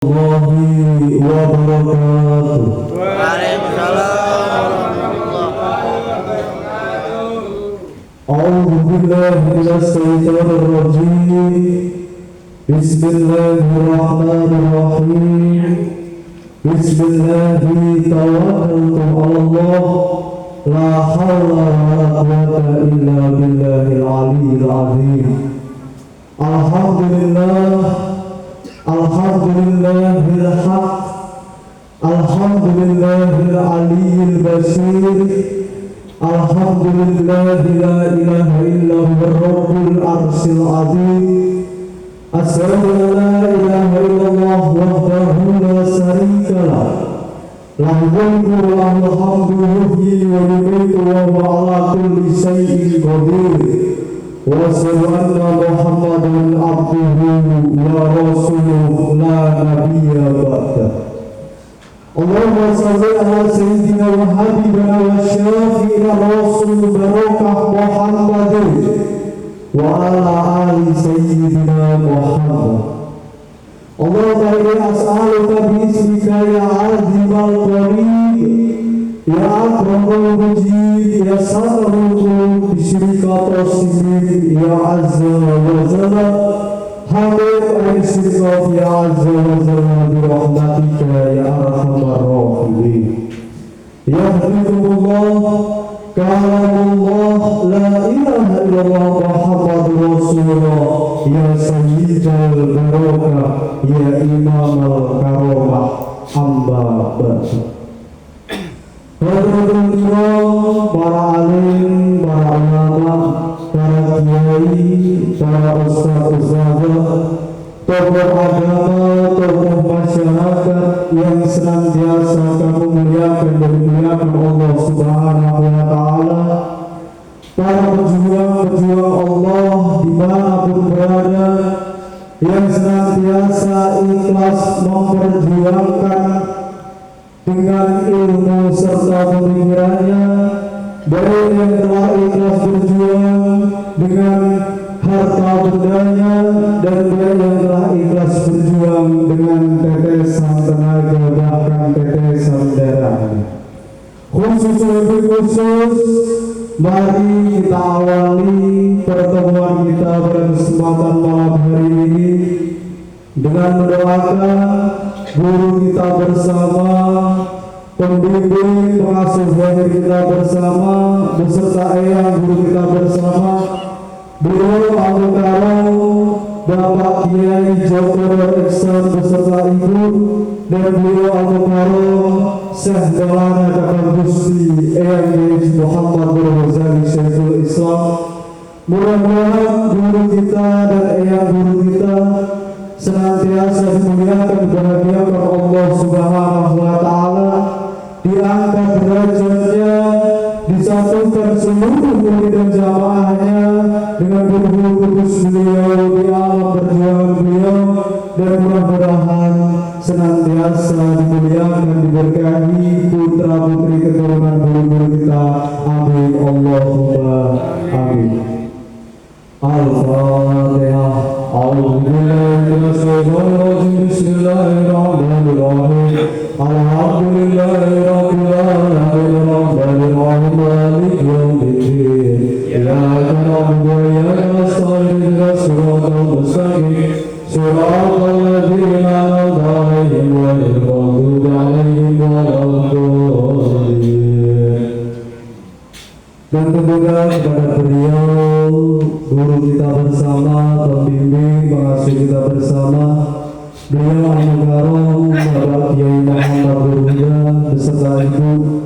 warahmatullahi wabarakatuh. Waalaikumsalam warahmatullahi wabarakatuh. A'udzu billahi minasy syaithanir rajim. Bismillahirrahmanirrahim. Bismillahi tawakkaltu 'alallah. La haula wa la quwwata illa billahil aliyyil azim. Alhamdulillahil haq. Alhamdulillahil aliyyil basir. Alhamdulillahi la ilaha illa huwa rabbul arsyil azim. Asyhadu an la ilaha illallah wahdahu la syarika lah. Lahul mulku wa lahul hamdu yuhyi wa yumiitu wa huwa ala kulli syai'in qadir. Wa asyhadu anna Muhammadan abduhu wa rasuluhu la nabiyya ba'dah. Allahumma shalli ala sayyidina wa habibina wa syafi'ina rasul barakah Muhammadin wa ala ali sayyidina Muhammad. Allahumma inni as'aluka bismika ya azimal qarib ya akramul mujib ya sabarul bismika tasbih ya azza wa jalla. Hamid al-Siraf ya azza wa jalla bi rahmatika ya arhamar rahimin. Yahdikumullah kalamullah la ilaha illallah Muhammadur Rasulullah ya sayyidal barakah ya imamal karamah hamba ba'du. Hadirin kiram, para alim, para ulama, para kiai, para ustaz-ustazah, tokoh agama, tokoh masyarakat yang senantiasa kamu muliakan dan dimuliakan Allah Subhanahu wa Ta'ala, para pejuang-pejuang Allah dimanapun berada, yang senantiasa ikhlas memperjuangkan dengan ilmu serta pemikirannya, baik yang telah ikhlas berjuang dengan harta bendanya dan baik yang telah ikhlas berjuang dengan tetesan tenaga bahkan tetesan darahnya. Khusus lebih khusus, mari kita awali pertemuan kita pada kesempatan malam hari ini dengan mendoakan guru kita bersama, pembimbing pengasuh zahir kita bersama, beserta eyang guru kita bersama, beliau Al-Mukarram Bapak Kiai Joko Iksan beserta ibu, dan beliau Al-Mukarram Syekh Maulana Kakak Gusti Eyang Kiai Muhammad Ghazali Syekhul Islam. Mudah-mudahan guru kita dan eyang guru kita senantiasa dimuliakan dibahagiakan Allah Subhanahu wa Ta'ala, diangkat derajatnya, disatukan seluruh murid dan jamaahnya dengan guru-guru kudus beliau di alam perjuangan beliau, dan mudah-mudahan senantiasa dimuliakan diberkahi putra putri keturunan guru-guru kita. Amin Allahumma amin. Al-Fatihah. A'udzu billahi minasy syaithanir rajim. Bismillahirrahmanirrahim. Alhamdulillahi rabbil alamin arrahmanir rahim maliki yaumiddin. Iyyaka na'budu wa iyyaka nasta'in ihdinas siratal mustaqim siratal ladzina an'amta 'alaihim ghairil maghdubi 'alaihim waladdallin. Dan tentunya kepada beliau guru kita bersama, pembimbing, pengasuh kita bersama, beliau Al-Mukarram Bapak Kiai Muhammad Burja beserta ibu,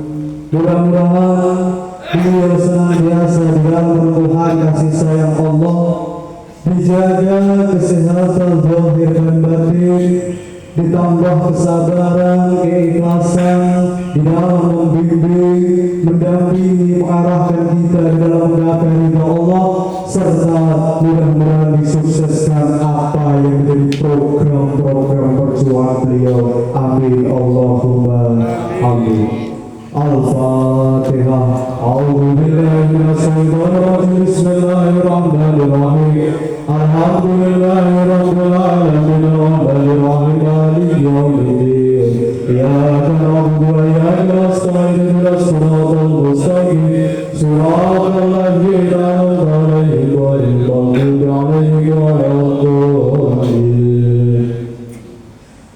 mudah-mudahan beliau senantiasa dalam pertumbuhan kasih sayang Allah, dijaga kesehatan zahir dan batin, ditambah kesabaran, keikhlasan di dalam membimbing, mendampingi, mengarahkan kita di dalam menggapai ridha Allah, serta mudah-mudahan disukseskan apa yang menjadi program-program perjuangan beliau. Amin Allahumma amin. Al-Fatihah. A'udzu billahi minasy syaithanir rajim. Bismillahirrahmanirrahim. Alhamdulillahi rabbil alamin arrahmanir rahim maliki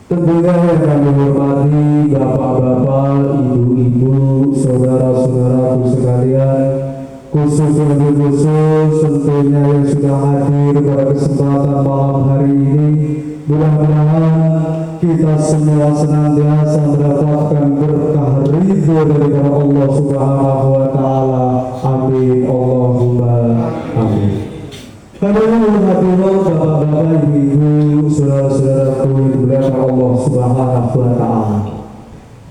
Tentunya yang kami hormati bapak-bapak, ibu-ibu, saudara-saudaraku sekalian, khusus lebih khusus tentunya yang sudah hadir pada kesempatan malam hari ini. Mudah-mudahan kita semua senantiasa mendapatkan berkah ridho daripada Allah Subhanahu wa Ta'ala. Amin. Allahumma amin. Hadirin hadirat bapak-bapak, ibu-ibu, saudara-saudaraku yang dimuliakan Allah Subhanahu wa Ta'ala.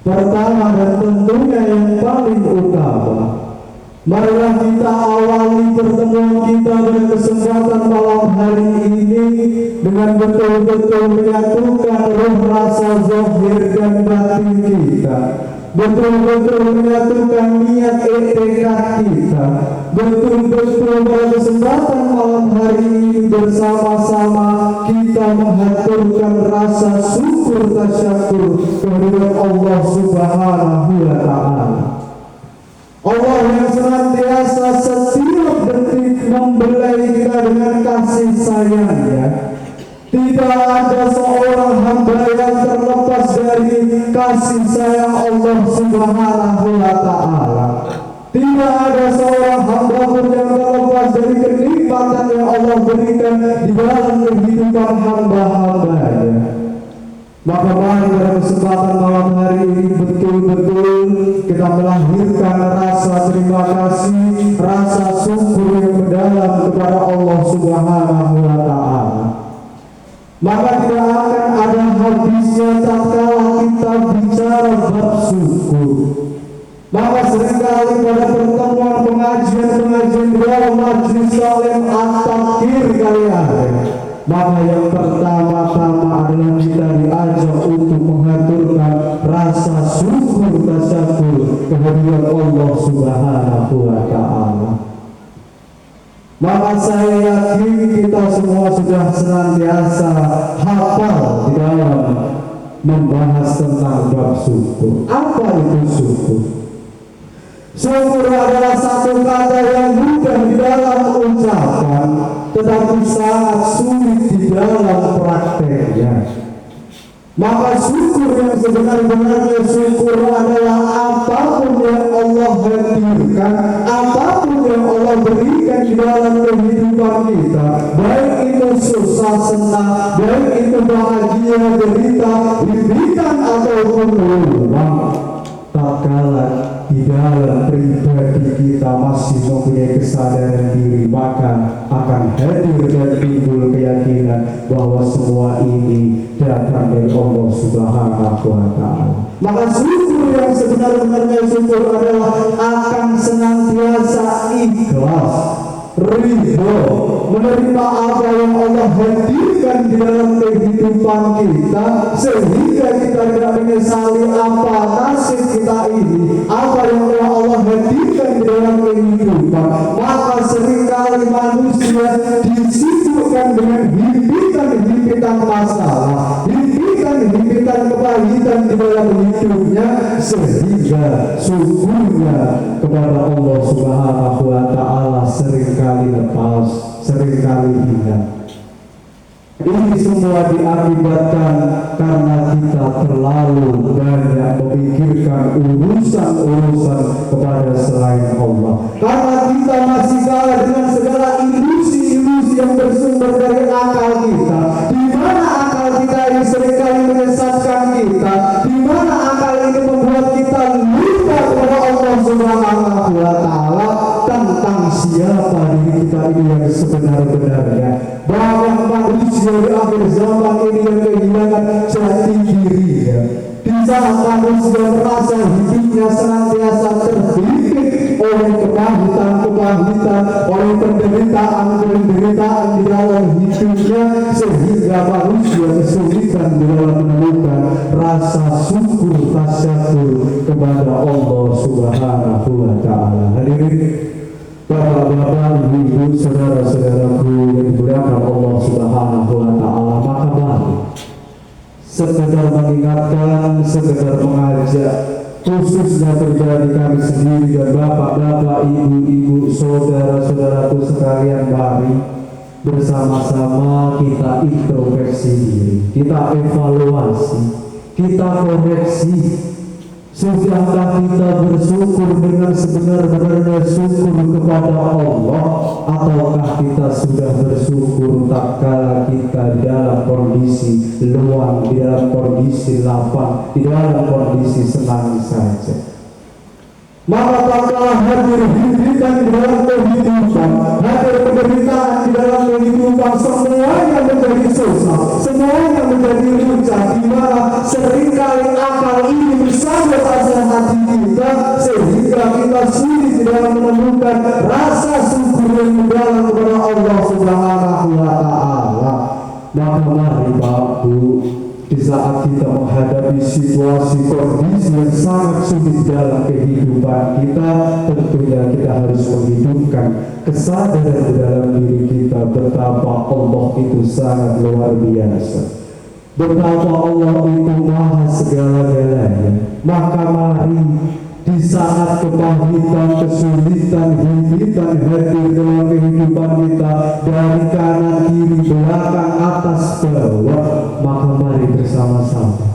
Pertama dan tentunya yang paling utama, marilah kita awali pertemuan kita pada kesempatan malam hari ini dengan betul-betul menyatukan roh rasa zahir dan batin kita, betul-betul menyatukan niat etika kita, betul-betul pada kesempatan malam hari ini bersama-sama kita mengaturkan rasa syukur tasyakur kehadirat Allah Subhanahu wa Ta'ala. Allah yang senantiasa setiap detik membelai kita dengan kasih sayangnya. Tidak ada seorang hamba yang terlepas dari kasih sayang Allah Subhanahu wa Ta'ala. Tidak ada seorang hamba pun yang terlepas dari kenikmatan yang Allah berikan di dalam kehidupan hamba-hambanya. Maka mari pada kesempatan malam hari ini betul-betul kita melahirkan rasa terima kasih, rasa syukur yang mendalam kepada Allah Subhanahu wa Ta'ala. Maka tidak akan ada habisnya tatkala kita bicara bab syukur. Maka seringkali pada pertemuan pengajian-pengajian di dalam majlis saling at-takhir kalian, maka yang pertama-tama adalah kita diajak untuk mengaturkan rasa syukur tasyakur kehadirat Allah Subhanahu wa Ta'ala. Maka saya yakin kita semua sudah senantiasa hafal di dalam membahas tentang bab syukur. Apa itu syukur? Syukur adalah satu kata yang mudah di dalam ucapan, tetapi sangat sulit di dalam prakteknya. Maka syukur yang sebenar-benarnya syukur adalah apapun yang Allah hadirkan, apapun yang Allah berikan di dalam kehidupan kita, baik itu susah senang, baik itu bahagia derita, impian ataupun peluang. Tatkala di dalam pribadi kita masih mempunyai kesadaran diri, maka akan hadir dan timbul keyakinan bahwa semua ini datang dari Allah Subhanahu wa Ta'ala. Maka syukur yang sebenar-benarnya syukur adalah akan senantiasa ikhlas, ridho, menerima apa yang Allah hadirkan di dalam kehidupan kita, sehingga kita tidak menyesali apa nasib kita ini, apa yang telah Allah hadirkan di dalam kehidupan. Maka seringkali manusia disibukkan dengan himpitan-himpitan masalah, himpitan kepahitan di dalam hidupnya, sehingga syukurnya kepada Allah Subhanahu wa Ta'ala seringkali lepas, seringkali hilang. Ini semua diakibatkan karena kita terlalu banyak memikirkan urusan-urusan kepada selain Allah. Karena kita masih kalah dengan segala ilusi-ilusi yang bersumber dari akal kita, di mana akal kita ini seringkali menyesatkan kita, di mana akal ini membuat kita lupa kepada Allah Subhanahu wa Ta'ala tentang siapa diri kita ini yang sebenar-benarnya. Banyak manusia di akhir zaman ini yang kehilangan jati dirinya. Di saat manusia merasa hidupnya senantiasa terbimbing oleh kepahitan, oleh penderitaan di dalam hidupnya, sehingga manusia kesulitan di dalam menemukan rasa syukur tasyakur kepada Allah Subhanahu wa Ta'ala. Hadirin bapak-bapak, ibu-ibu, saudara-saudaraku yang dimuliakan Allah Subhanahu wa Ta'ala, maka mari sekedar mengingatkan, sekedar mengajak, khususnya terjadi kami sendiri dan bapak-bapak, ibu-ibu, saudara-saudaraku sekalian, mari bersama-sama kita introspeksi diri, kita evaluasi, kita koreksi. Sudahkah kita bersyukur dengan sebenar-benarnya syukur kepada Allah, ataukah kita sudah bersyukur tak kala kita dalam kondisi luang, di dalam kondisi lapang, di dalam kondisi senang saja? Maka tak kalah hadir himpitan di dalam kehidupan, hadir penderitaan di dalam kehidupan, semuanya menjadi susah, semuanya menjadi lucah, di mana seringkali akal ini bersama rasa hati kita, sehingga kita sulit di dalam menemukan rasa syukur yang mendalam kepada Allah Subhanahu wa Ta'ala. Maka mari Bapak Bu, di saat kita menghadapi situasi kondisi yang sangat sulit dalam kehidupan kita, tentunya kita harus menghidupkan kesadaran di dalam diri kita betapa Allah itu sangat luar biasa, betapa Allah itu maha segala-galanya. Maka mari di saat kepahitan, kesulitan, himpitan hadir dalam kehidupan kita, dari kanan, kiri, belakang, atas, bawah, maka mari bersama-sama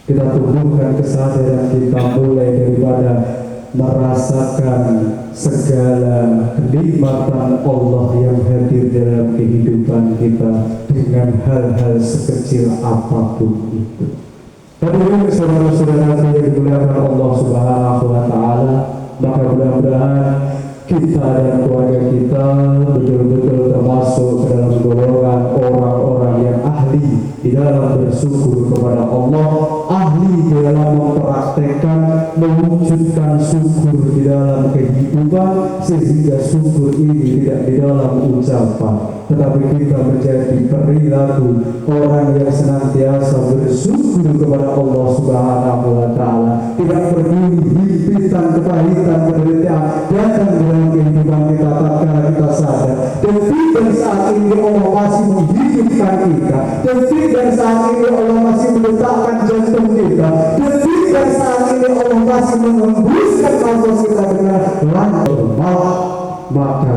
kita tumbuhkan kesadaran kita, mulai daripada merasakan segala kenikmatan Allah yang hadir dalam kehidupan kita dengan hal-hal sekecil apapun itu. Hadirin saudara-saudara yang dimuliakan Allah Subhanahu wa Ta'ala, maka mudah-mudahan kita dan keluarga kita betul-betul termasuk ke dalam golongan orang-orang yang ahli di dalam bersyukur kepada Allah, ahli di dalam mempraktekkan, mewujudkan syukur di dalam kehidupan, sehingga syukur ini tidak di dalam ucapan, tetapi kita menjadi perilaku orang yang senantiasa bersyukur kepada Allah Subhanahu wa Ta'ala, tidak peduli himpitan, kepahitan, penderitaan datang dalam kehidupan kita tatkala kita sadar, dan tidak saat ini Allah masih menghidupkan kita, dan tidak saat ini Allah masih meletakkan jantung kita, dan tidak saat ini Allah masih mengembuskan nafas kita dengan lancar, maka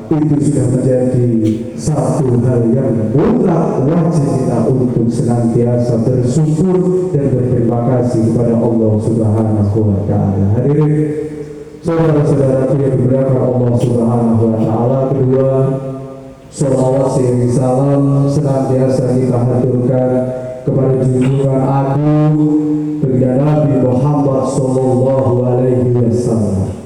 itu sudah menjadi satu hal yang mutlak wajib kita untuk senantiasa bersyukur dan berterima kasih kepada Allah Subhanahu wa Ta'ala. Hadirin saudara-saudara yang dimuliakan Allah Subhanahu wa Ta'ala, kedua, sholawat serta salam senantiasa kita haturkan kepada junjungan agung baginda Nabi Muhammad sallallahu alaihi wasallam,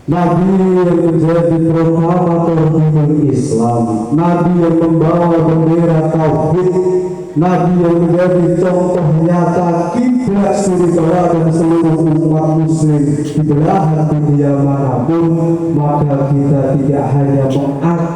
Nabi yang menjadi proklamator umur Islam, Nabi yang membawa bendera tauhid, Nabi yang menjadi contoh nyata kiblat surigawa dan seluruh umat muslim di belahan dunia manapun. Maka kita tidak hanya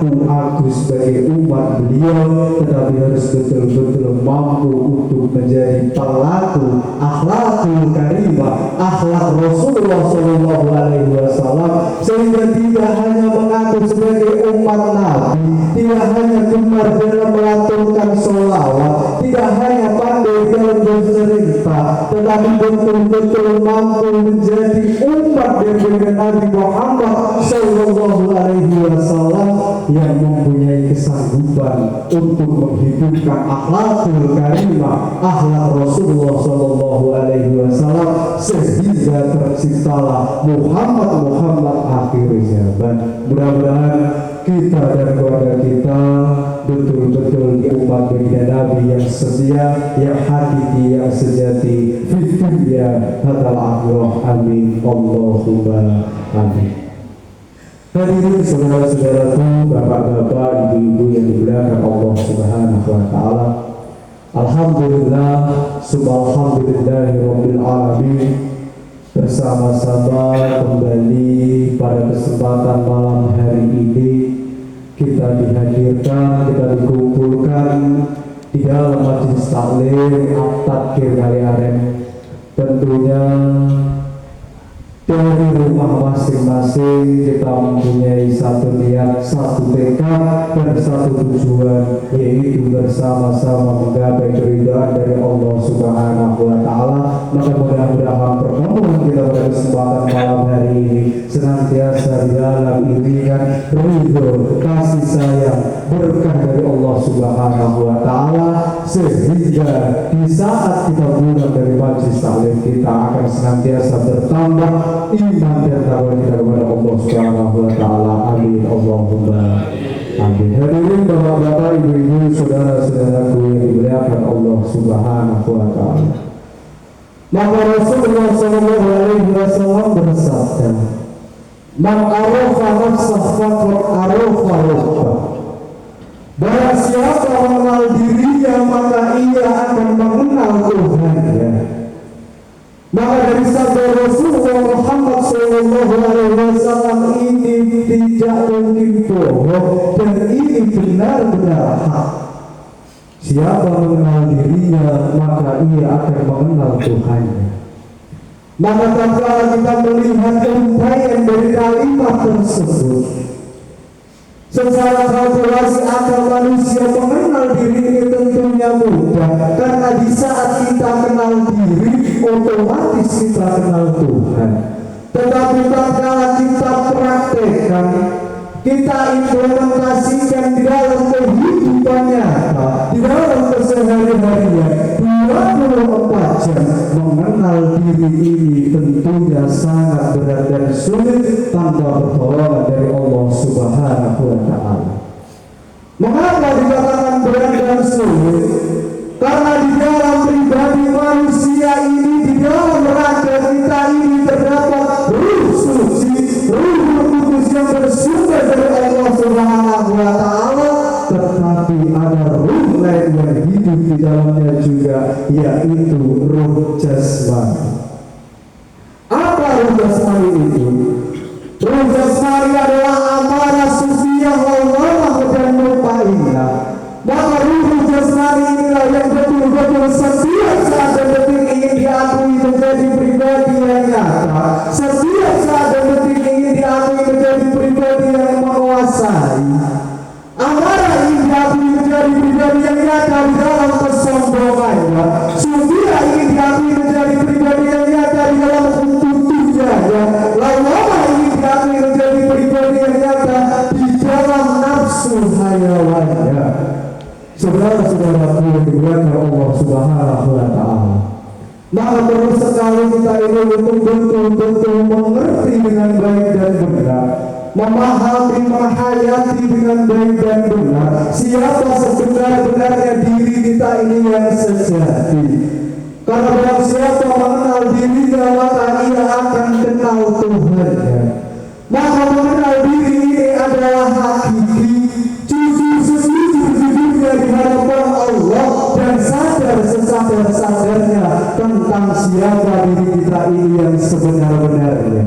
mengaku sebagai umat beliau, tetapi harus betul-betul mampu untuk menjadi pelaku akhlakul karimah, akhlak Rasulullah Shallallahu Alaihi Wasallam, sehingga tidak hanya mengaku sebagai umat Nabi, tidak hanya gemar dalam melantunkan sholawat, tidak hanya pandai dalam bercerita, tetapi betul-betul mampu menjadi umat dari Nabi Muhammad Sallallahu Alaihi Wasallam yang mempunyai kesanggupan untuk menghidupkan akhlakul karimah, akhlak Rasulullah Sallallahu Alaihi Wasallam, sehingga terciptalah Muhammad akhir zaman. Mudah-mudahan kita dan keluarga kita betul-betul umat baginda Nabi yang setia, yang hakiki, yang sejati, fitunya hadal akhirah. Amin Allahumma amin. Hadirin saudara-saudaraku, bapak-bapak, ibu-ibu yang dimuliakan Allah Subhanahu wa Ta'ala, alhamdulillah, subhanallahirabbil alamin. Bersama-sama kembali pada kesempatan malam hari ini kita dihadirkan, kita dikumpulkan di dalam majelis taklim At-Tadkir Kaliaren. Tentunya dari rumah masing-masing kita mempunyai satu niat, satu tekad, dan satu tujuan, yaitu bersama-sama menggapai keridhaan dari Allah Subhanahu wa Ta'ala. Maka mudah-mudahan pertemuan kita pada kesempatan malam hari ini senantiasa di dalam iringan ridho, kasih sayang, berkah dari Allah Subhanahu wa Ta'ala, sehingga di saat kita pulang dari majelis taklim kita akan senantiasa bertambah iman dan takwa kita kepada Allah Subhanahu wa Ta'ala. Amin Allahumma amin. Hadirin bapak-bapak, ibu-ibu, saudara-saudaraku yang dimuliakan Allah Subhanahu wa Ta'ala, maka Rasulullah sallallahu alaihi wasallam bersabda, "Man arafa nafsahu faqad arafa rabbah." Barang siapa mengenal dirinya, maka ia akan mengenal Tuhannya. Maka dari sabda Rasulullah Muhammad sallallahu alaihi wasallam ini tidak mungkin bohong dan ini benar-benar hak. Siapa mengenal dirinya, maka ia akan mengenal Tuhannya. Maka tatkala kita melihat uraian dari kalimat tersebut, secara kalkulasi akal manusia mengenal diri ini tentunya mudah, karena di saat kita kenal diri, otomatis kita kenal Tuhan. Tetapi tatkala kita praktekkan, kita implementasikan di dalam kehidupan nyata, di dalam keseharian 24 jam, mengenal diri ini tentunya sangat berat dan sulit tanpa pertolongan dari Allah Subhanahu wa Ta'ala. Mengapa dikatakan berat dan sulit? Karena di dalam pribadi manusia ini, di dalam raga kita ini terdapat ruh suci, ruh kudus yang bersumber dari Allah Subhanahu wa Ta'ala, tetapi ada ruh lain yang hidup di dalamnya juga, yaitu ruh jasmani. Apa ruh jasmani itu? Ruh jasmani adalah amarah sufiyah Allah dan mutmainnah. Maka ruh jasmani inilah yang betul-betul setiap saat dan detik ingin diakui menjadi pribadi yang nyata, setiap saat dan detik ingin diakui menjadi pribadi yang menguasai. Amarah ingin diakui menjadi pribadi yang nyata di dalam kesombongannya, sufiyah ingin diakui menjadi pribadi yang nyata di dalam tuntutannya, lawamah ingin diakui menjadi pribadi yang nyata di dalam nafsu hayawannya. Saudara-saudaraku yang dimuliakan Allah Subhanahu wa Ta'ala, maka perlu sekali kita ini untuk betul-betul mengerti dengan baik dan benar, memahami, menghayati dengan baik dan benar siapa sebenar-benarnya diri kita ini yang sejati. Karena barang siapa mengenal dirinya, maka ia akan kenal Tuhannya. Maka mengenal diri ini adalah hakiki, jujur-jujurnya di hadapan Allah, dan sadar sesadar-sadarnya tentang siapa diri kita ini yang sebenar-benarnya.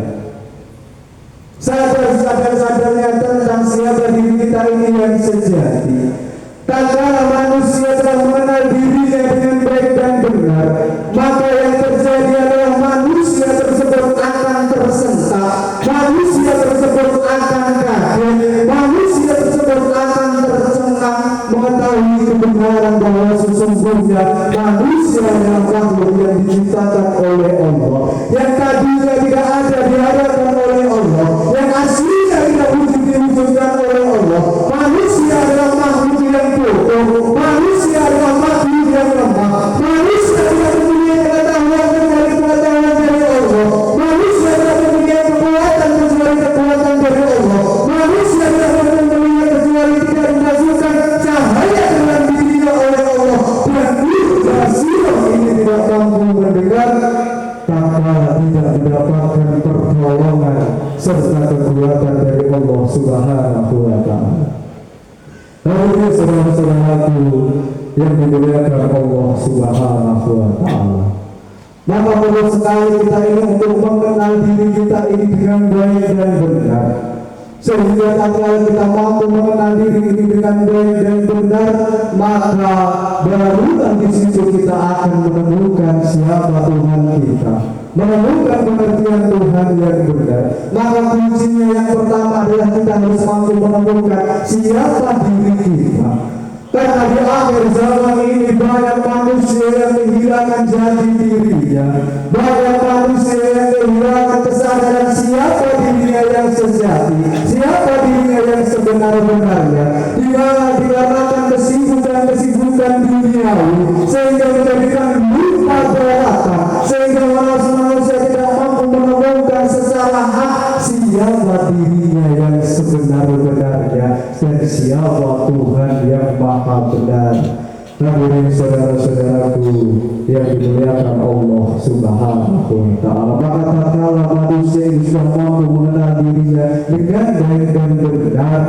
Sadar-sadarnya tentang siapa diri kita ini yang sejati. Tatkala manusia telah mengenal dirinya dengan baik dan benar, maka yang terjadi adalah manusia tersebut akan tersentak, manusia tersebut akan kaget, manusia tersebut akan tercengang mengetahui kebenaran bahwa sesungguhnya manusia yang makhluk yang diciptakan oleh Allah, yang tadinya tidak ada di hadapan oleh Allah, yang aslinya tidak wujud diwujudkan oleh Allah. Manusia adalah makhluk yang bodoh, manusia adalah makhluk yang lemah, manusia tidak mempunyai pengetahuan kecuali pengetahuan dari Allah, manusia tidak mempunyai kekuatan kecuali kekuatan dari Allah, manusia tidak mempunyai kecuali tidak dimasukkan cahaya dalam dirinya oleh Allah, dan juga silam ini tidak mampu mendengar, maka tidak mendapatkan pertolongan serta kekuatan dari Allah Subhanahu wa Ta'ala. Namun saudara-saudaraku yang dimuliakan Allah Subhanahu wa Ta'ala, maka perlu sekali kita ini untuk mengenal diri kita ini dengan baik dan benar, sehingga tatkala kita mampu mengenal diri ini dengan baik dan benar, maka barulah di situ kita akan menemukan siapa Tuhan kita, menemukan pengertian Tuhan yang benar. Maka kuncinya yang pertama adalah kita harus mampu menemukan siapa diri kita. Karena di akhir zaman ini banyak manusia yang kehilangan jati dirinya, banyak manusia yang kehilangan kesadaran siapa dirinya yang sejati, siapa dirinya yang sebenar-benarnya, di mana dikarenakan kesibukan duniawi sehingga menjadikan lupa belaka, sehingga manusia tidak mampu menemukan secara hak siapa dirinya yang sebenar-benarnya dan siapa Tuhan yang maha benar. Hadirin saudara-saudaraku yang dimuliakan Allah Subhanahu wa ta'ala, maka tatkala manusia ini sudah mampu mengenal dirinya dengan baik dan benar,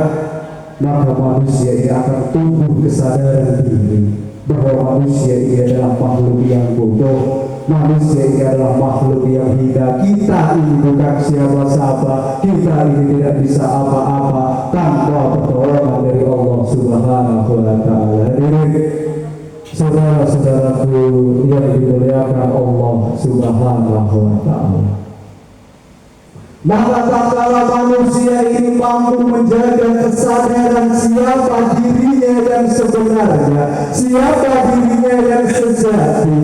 maka manusia ini akan tumbuh kesadaran diri bahwa manusia ini adalah makhluk yang bodoh, manusia ini adalah makhluk yang hina. Kita ini bukan siapa-siapa, kita ini tidak bisa apa-apa tanpa pertolongan dari Allah Subhanahu wa ta'ala. Hadirin saudara-saudaraku yang dimuliakan Allah Subhanahu wa ta'ala, maka tatkala manusia ini mampu menjaga kesadaran siapa dirinya yang sebenarnya, siapa dirinya yang sejati,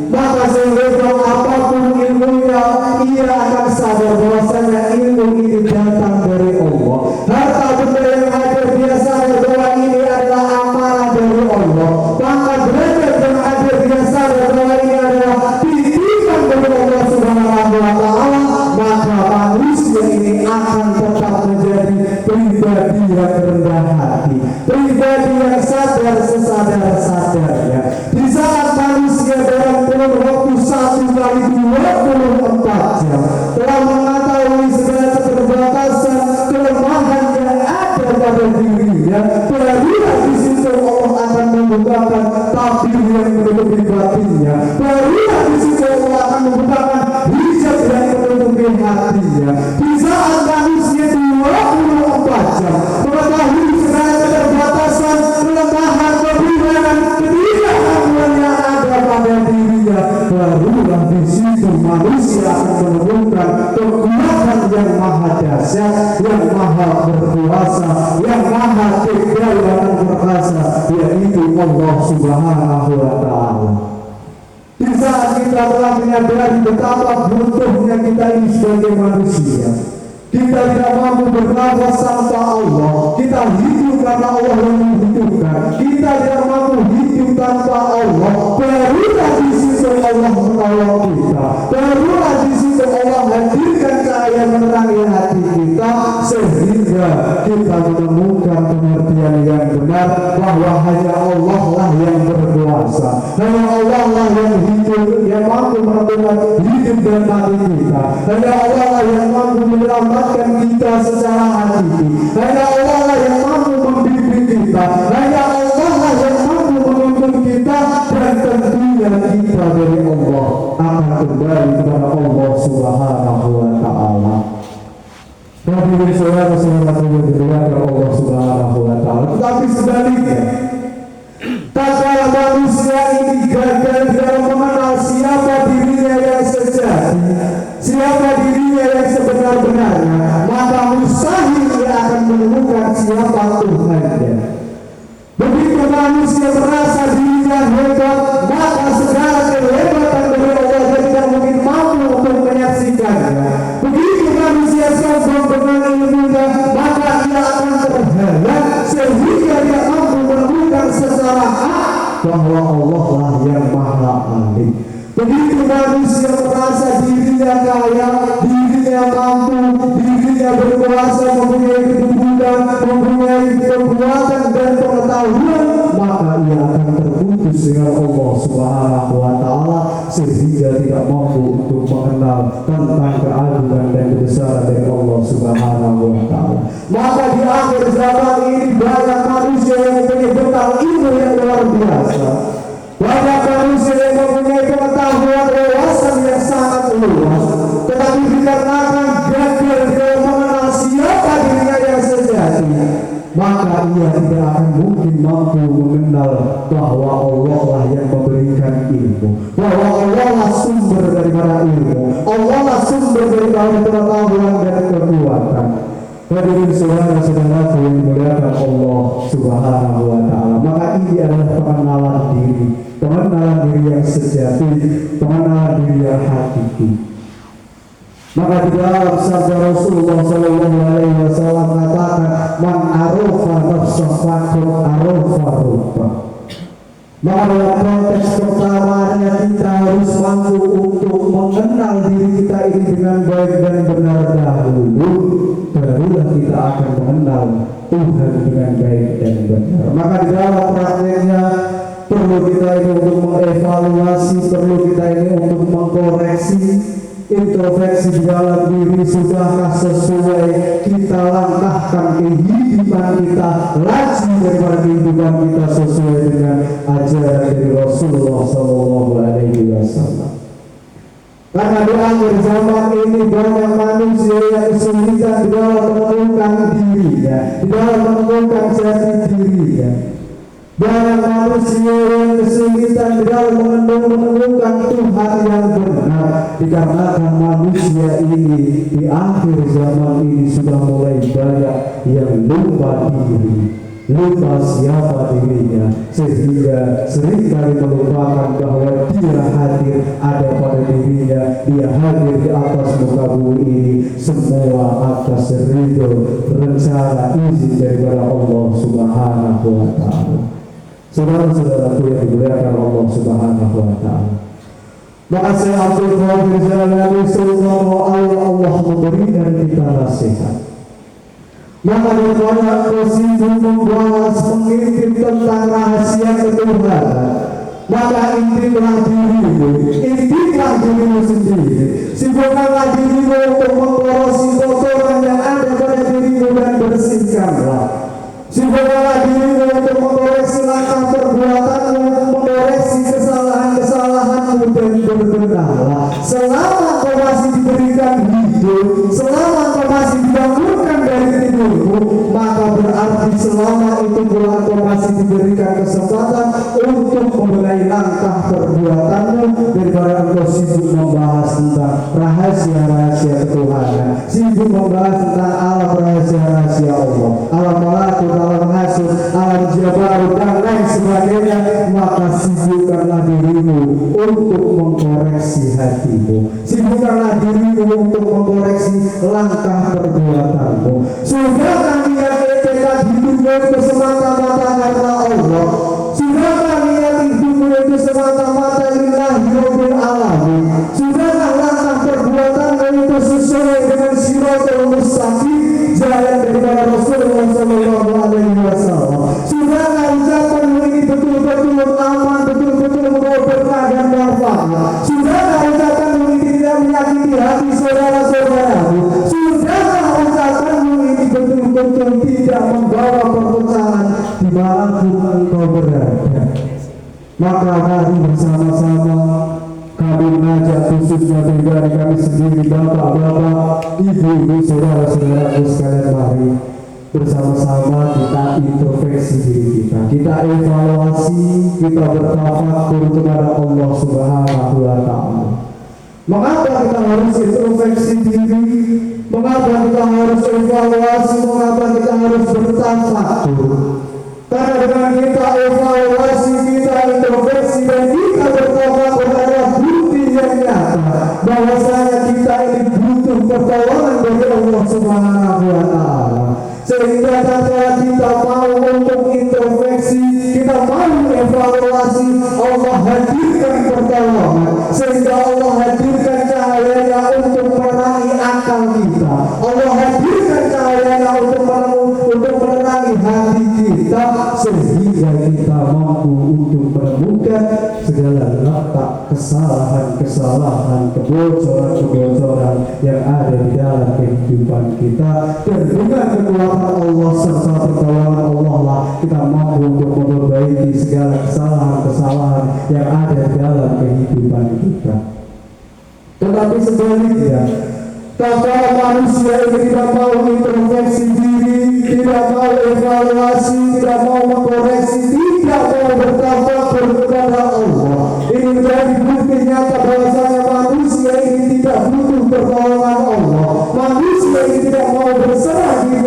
maka sehingga apapun ilmunya, ia akan sadar bahwasanya ilmu ini datang dari Allah. Harta benda yang ada dia sadar bahwa ini adalah amanah dari Allah. Maka derajat yang ada dia sadar bahwa ini adalah titipan dari Allah Subhanahu wa ta'ala, maka manusia ini akan tetap menjadi pribadi yang rendah hati, pribadi yang sadar sesadar-sadarnya. Di saat manusia dalam kurun waktu 1 kali 24 jam telah mengetahui segala keterbatasan, kelemahan yang ada pada dirinya, barulah di situ Allah akan membukakan tabir yang menutupi batinnya, barulah di situ Allah akan membukakan hijab yang menutupi hatinya. Di saat manusia 24 jam mengetahui segala keterbatasan, kelemahan, kekurangan, ketidakmampuan yang ada pada dirinya, barulah di situ manusia akan menemukan kekuatan yang maha dahsyat, yang maha berkuasa, yang maha tega, yang perkasa, yaitu Allah Subhanahu wa ta'ala. Di saat kita telah menyadari betapa butuhnya kita ini sebagai manusia, kita tidak mampu bernafas tanpa Allah, kita hidup karena Allah yang menghidupkan, kita tidak mampu hidup tanpa Allah, barulah di situ Allah menolong kita, barulah di situ Allah hadirkan cahaya menerangi hati kita, sehingga kita menemukan pengertian yang benar bahwa hanya Allah lah yang berkuasa, hanya Allah lah yang hidup, yang mampu menentukan hidup dan mati kita, hanya Allah lah yang mampu menyelamatkan kita secara hakiki, hanya Allah lah yang mampu membimbing kita, hanya Allah lah yang mampu menuntun kita, dan tentunya kita dari Allah akan kembali kepada Allah Subhanahu wa ta'ala. Hadirin saudara-saudara yang dimuliakan Allah Subhanahu wa ta'ala, tetapi sebaliknya, tatkala manusia ini gagal dalam mengenal siapa dirinya yang sejati, siapa dirinya yang sebenar-benarnya, maka mustahil dia akan menemukan siapa Tuhannya. Begitu manusia merasa dirinya hebat, maka segala kehebatan dari Allah dia tidak mungkin mampu untuk menyaksikannya. Begitu manusia sombong dengan ilmunya, maka dia akan terhalang sehingga dia mampu menemukan secara hak bahwa Allah lah yang maha alim. Begitu manusia merasa dirinya kaya, dirinya mampu, dirinya berkuasa, mempunyai kedudukan, mempunyai kekuatan dan pengetahuan, maka ia akan terputus dengan Allah Subhanahu wa ta'ala, sehingga tidak mampu untuk mengenal tentang keagungan dan kebesaran dari Allah Subhanahu wa ta'ala. Maka di akhir zaman ini banyak manusia yang mempunyai bekal ilmu yang luar biasa, banyak manusia yang mempunyai pengetahuan wawasan yang sangat luas, tetapi dikarenakan gagal dalam mengenal siapa dirinya yang sejati, maka ia tidak akan mungkin mampu mengenal bahwa Allah lah yang memberikan ilmu, bahwa Allah lah sumber daripada ilmu, Allah lah sumber daripada pengetahuan dan kekuatan. Hadirin saudara-saudara yang dimuliakan Allah Subhanahu wa taala. Maka ini adalah pengenalan diri yang sejati, pengenalan diri yang hakiki. Maka di dalam sabda Rasulullah sallallahu alaihi wasallam katakan, "Man arafa nafsahu faqad arafa rabbah." Maka dalam konteks pertamanya kita harus mampu untuk mengenal diri kita ini dengan baik dan benar dahulu, barulah kita akan mengenal Tuhan dengan baik dan benar. Maka di dalam prakteknya perlu kita ini untuk mengevaluasi, perlu kita ini untuk mengkoreksi. Introspeksi di dalam diri, sudahkah sesuai kita langkahkan kehidupan kita, laju daripada kehidupan kita sesuai dengan ajaran dari Rasulullah SAW. Karena di akhir zaman ini banyak manusia yang kesulitan di dalam menemukan dirinya, di dalam menemukan jati dirinya. Banyak manusia yang kesulitan di dalam menemukan Tuhan yang benar, dikarenakan manusia ini di akhir zaman ini sudah mulai banyak yang lupa diri, lupa siapa dirinya, sehingga seringkali melupakan bahwa dia hadir ada pada dirinya, dia hadir di atas muka bumi ini semua atas ridho, rencana, izin daripada Allah Subhanahu wa taala. Saudara-saudaraku yang dimuliakan Allah Subhanahu wa taala. Maka saya Abdul Qadir Jalani sallallahu Allah memberikan kita nasihat. Maka daripada tersinggung membahas mengintip tentang rahasia ketuhanan, maka intiplah dirimu, intiplah dirimu sendiri. Sibukkanlah dirimu untuk mengkorosi kotoran yang ada pada dirimu dan bersihkanlah. Sibukkanlah dirimu untuk mengkoreksi langkah perbuatanmu, mengkoreksi kesalahan-kesalahanmu dan berbenahlah. Selama kau masih diberikan hidup, selama kau masih dibangunkan dari tidurmu, maka berarti selama itu pula kau masih diberikan kesempatan untuk membenahi langkah perbuatanmu daripada engkau sibuk membahas tentang rahasia-rahasia ketuhanan, sibuk membahas tentang alam rahasia-rahasia Allah, alam malakut, alam hasud, alam jabarut dan lain sebagainya. Maka sibukkanlah dirimu untuk mengkoreksi hatimu, sibukkanlah dirimu untuk mengkoreksi langkah perbuatanmu. Sudahkah niat tekad hidupmu itu semata-mata karena Allah? Sudahkah niat hidupmu itu semata-mata lillahi rabbil alamin? Sudahkah langkah perbuatanmu itu sesuai dengan siratal mustaqim, jalan daripada Rasulullah SAW? Sudahkah ucapanmu ini betul-betul aman, betul-betul membawa berkah dan manfaat? Sudahkah ucapanmu ini tidak menyakiti hati saudara-saudaramu? Sudahkah ucapanmu ini betul-betul tidak membawa perpecahan dimanapun engkau berada? Maka mari bersama-sama kami mengajak khususnya pribadi kami sendiri, bapak-bapak, ibu-ibu, saudara-saudaraku sekalian, mari bersama-sama kita introspeksi diri kita evaluasi, kita bertafakur kepada Allah Subhanahu wa taala. Mengapa kita harus introspeksi diri? Mengapa kita harus evaluasi? Mengapa kita harus bertafakur? Karena dengan kita evaluasi, kita introspeksi dan kita bertafakur adalah bukti yang nyata bahwasanya kita ini butuh pertolongan dari Allah Subhanahu wa taala. Sehingga tatkala kita mau untuk introspeksi, kita mau evaluasi, Allah hadirkan pertolongan, sehingga Allah hadirkan cahayanya untuk menerangi akal kita, Allah hadirkan cahayanya untuk menerangi hati kita, sehingga kita mampu untuk menemukan segala letak kesalahan-kesalahan, kebocoran-kebocoran yang ada di dalam kehidupan kita, dan dengan kekuatan Allah serta pertolongan Allah lah kita mampu untuk memperbaiki segala kesalahan-kesalahan yang ada di dalam kehidupan kita. Tetapi sebaliknya, kalau manusia ini tidak mau introspeksi diri, tidak mau evaluasi, tidak mau mengkoreksi, tidak mau bertafakur kepada Allah, ini menjadi bukti nyata bahwasanya manusia ini tidak butuh pertolongan Allah. Manusia ini tidak mau berserah diri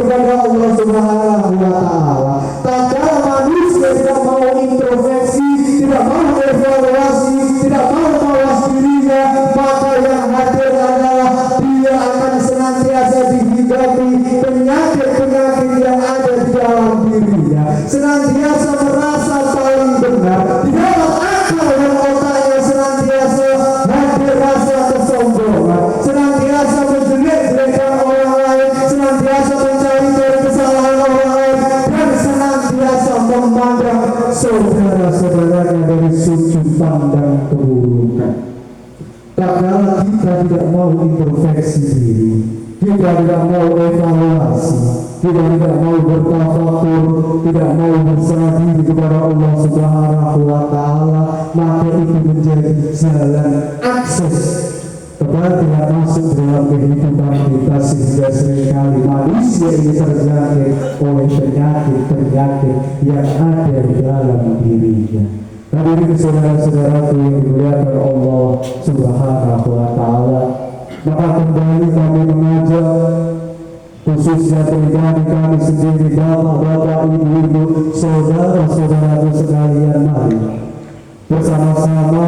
Tatkala kita tidak mau introspeksi diri, kita tidak mau evaluasi, kita tidak mau bertafakur, tidak mau berserah diri kepada Allah Subhanahu wa Ta'ala, maka itu menjadi jalan akses kepada masuk dalam kehidupan kita, sehingga seringkali manusia ini terjangkit oleh penyakit-penyakit yang ada di dalam dirinya. Hadirin saudara-saudaraku yang dimuliakan Allah Subhanahu wa Ta'ala, maka kembali kami mengajak khususnya pribadi kami sendiri, bapak-bapak, ibu-ibu, saudara-saudaraku sekalian, mari bersama-sama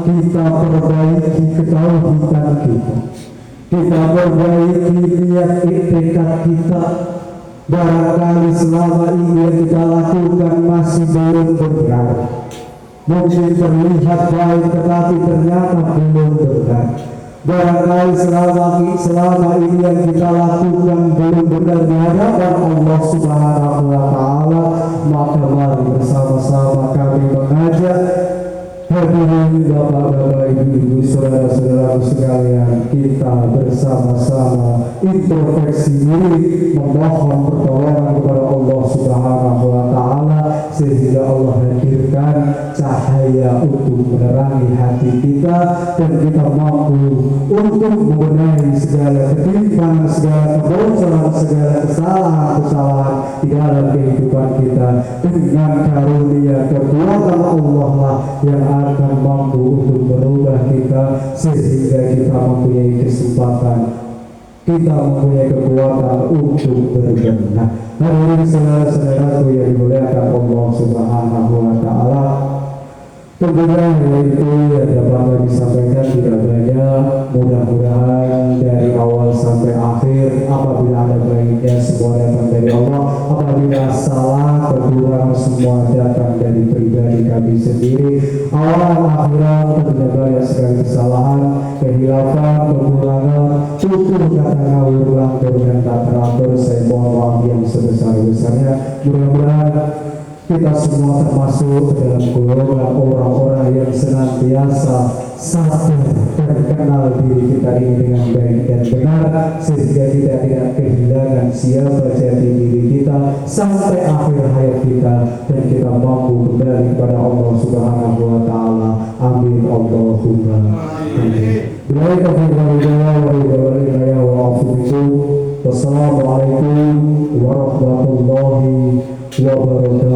kita perbaiki ketauhidan kita, kita perbaiki niat tekad kita. Barangkali selama ini yang kita lakukan masih belum benar, mungkin terlihat baik tetapi ternyata belum benar. Barangkali selama ini yang kita lakukan belum benar di hadapan Allah Subhanahu wa Ta'ala, maka mari bersama-sama kami mengajak hadirin bapak-bapak, ibu-ibu, saudara-saudara sekalian, kita bersama-sama introspeksi diri, memohon pertolongan kepada Allah Subhanahu wa Ta'ala, sehingga Allah hadirkan cahaya untuk menerangi hati kita, dan kita mampu untuk membenahi segala ketimpangan, segala kebocoran, segala kesalahan-kesalahan di dalam kehidupan kita, dengan karunia kekuatan Allah lah yang akan mampu untuk merubah kita, sehingga kita mempunyai kesempatan, kita mempunyai kekuatan untuk berbenah. Hadirin saudara-saudaraku yang dimuliakan Allah Subhanahu wa Ta'ala, tentunya yaitu yang dapat disampaikan tidak banyak. Mudah-mudahan dari awal sampai akhir, apabila ada baiknya semua datang dari Allah, apabila salah kekurangan semua datang dari pribadi kami sendiri. Awal akhirat tentunya banyak sekali kesalahan, kehilafan, kekurangan, tutur kata ngawur, lantur dan tak teratur. Saya mohon maaf yang sebesar-besarnya. Mudah-mudahan kita semua termasuk dalam golongan orang-orang yang senantiasa sadar dan kenal diri kita ini dengan baik dan benar, sehingga kita tidak kehilangan siapa jati diri kita sampai akhir hayat kita, dan kita mampu kembali kepada Allah Subhanahu wa Ta'ala. Amin Allahumma amin. Wassalamualaikum warahmatullahi wabarakatuh.